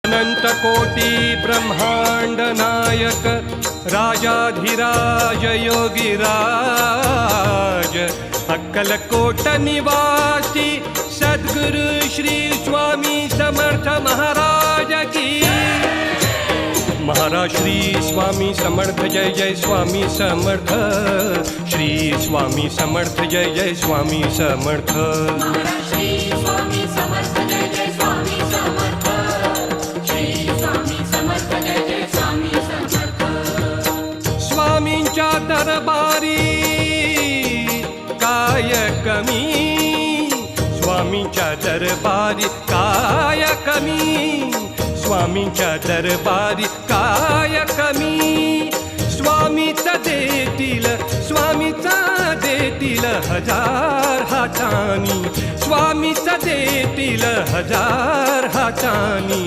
अनंत कोटी ब्रह्मांड नायक राजाधिराज योगीराज अक्कलकोट निवासी सद्गुरु श्री स्वामी समर्थ महाराज की। महाराज श्री स्वामी समर्थ जय जय स्वामी समर्थ। श्री स्वामी समर्थ जय जय स्वामी समर्थ। महाराज श्री स्वामी समर्थ जय जय स्वामी समर्थ। श्री स्वामी समर्थ जय जय स्वामी समर्थ। स्वामींच्या दरबारी काय कमी, स्वामींच्या दरबारी काय कमी, स्वामींच्या दरबारी काय कमी। स्वामीच देतील, स्वामीच देतील हजार हातानी, स्वामीच देतील हजार हातानी।